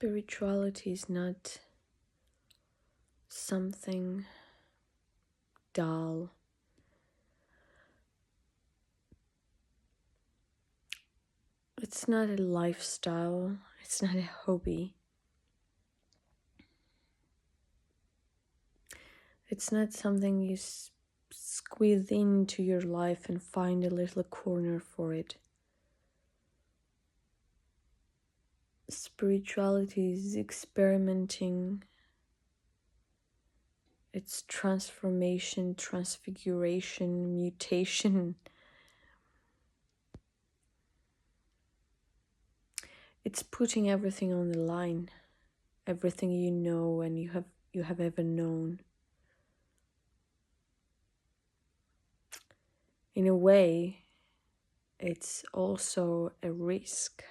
Spirituality is not something dull. It's not a lifestyle. It's not a hobby. It's not something you squeeze into your life and find a little corner for it. Spirituality is experimenting. It's transformation, transfiguration, mutation. It's putting everything on the line, everything you know and you have ever known. In a way, it's also a risk.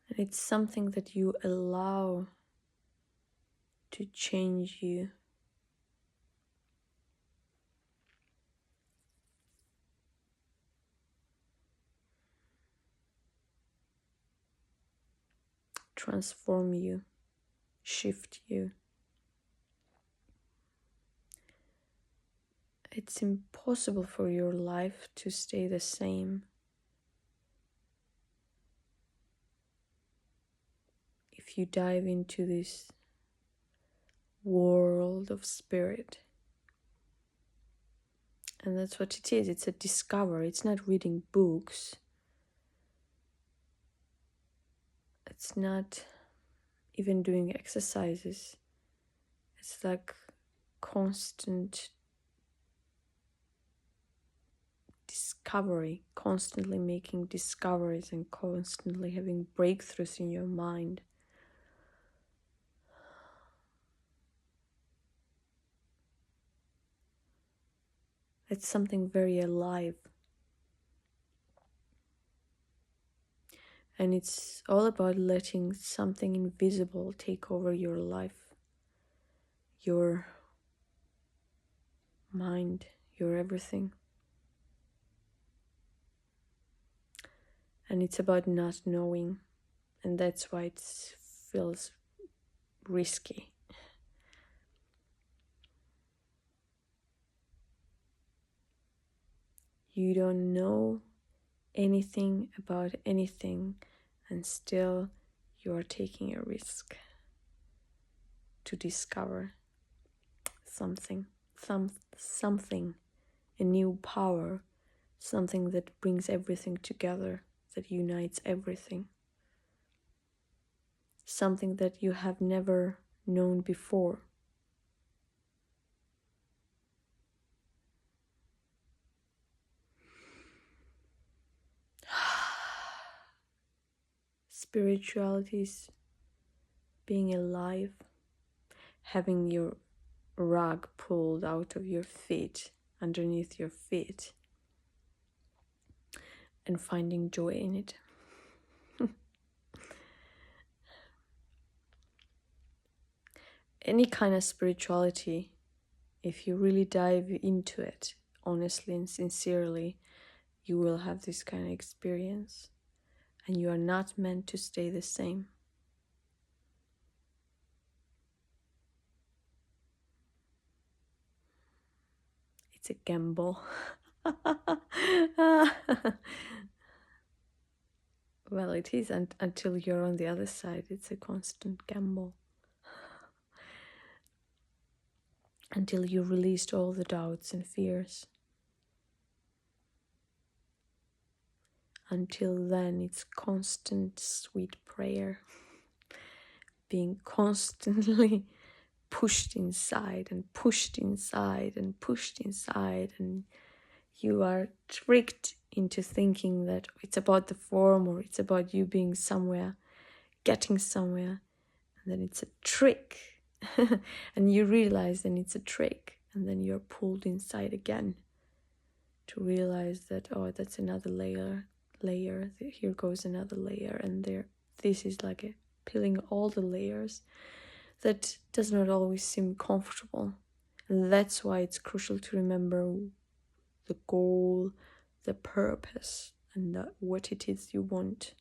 And it's something that you allow to change you. Transform you, shift you. It's impossible for your life to stay the same if you dive into this world of spirit. And that's what it is. It's a discovery. It's not reading books. It's not even doing exercises. It's like constant discovery, constantly making discoveries and constantly having breakthroughs in your mind. It's something very alive. And it's all about letting something invisible take over your life, your mind, your everything. And it's about not knowing. And that's why it feels risky. You don't know anything about anything, and still you are taking a risk to discover something, a new power, something that brings everything together, that unites everything, something that you have never known before. Spirituality is being alive, having your rug pulled out of your feet, underneath your feet, and finding joy in it. Any kind of spirituality, if you really dive into it honestly and sincerely, you will have this kind of experience, and you are not meant to stay the same. It's a gamble. Well, it is until you're on the other side. It's a constant gamble. Until you released all the doubts and fears. Until then, it's constant sweet prayer. Being constantly pushed inside and pushed inside and pushed inside, and you are tricked into thinking that it's about the form or it's about you being somewhere, getting somewhere, and then it's a trick. And you realize then it's a trick, and then you're pulled inside again to realize that, oh, that's another layer, here goes another layer, and there, this is like peeling all the layers, that does not always seem comfortable. And that's why it's crucial to remember the goal, the purpose, and what it is you want.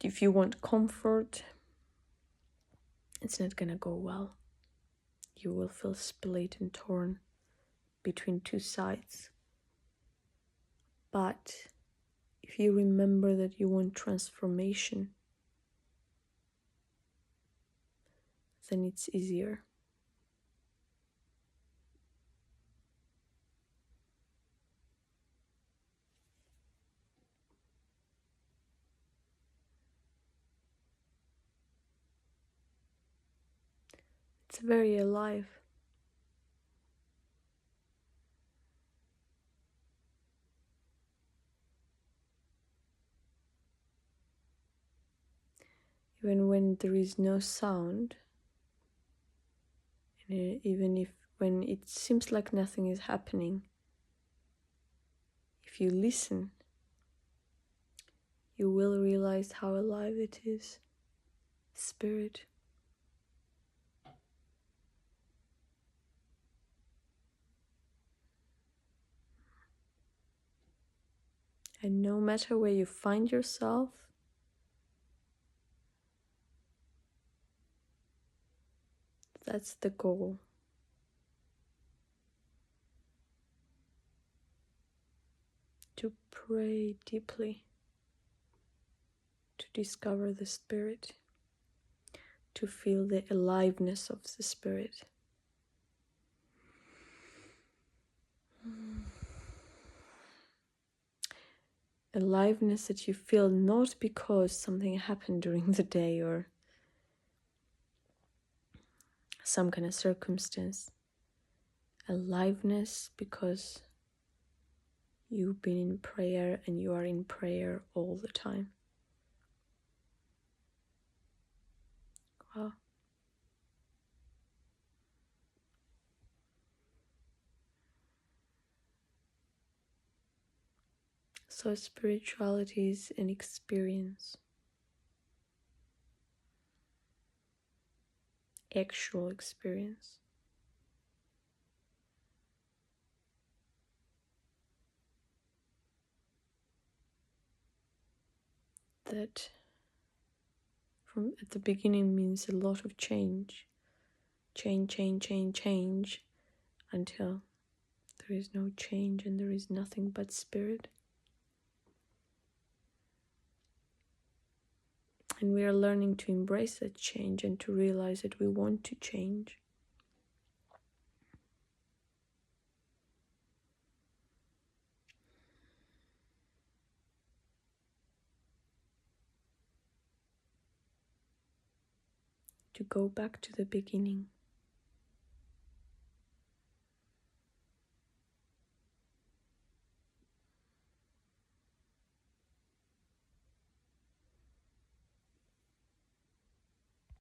If you want comfort, it's not gonna go well. You will feel split and torn between two sides. But if you remember that you want transformation, then it's easier. It's very alive. Even when there is no sound, and even if when it seems like nothing is happening, if you listen, you will realize how alive it is. Spirit. And no matter where you find yourself, that's the goal. To pray deeply, to discover the Spirit, to feel the aliveness of the Spirit. Aliveness that you feel not because something happened during the day or some kind of circumstance. Aliveness because you've been in prayer and you are in prayer all the time. Wow. So spirituality is an experience. Actual experience. That from at the beginning means a lot of change. Change until there is no change and there is nothing but Spirit. And we are learning to embrace that change and to realize that we want to change. To go back to the beginning.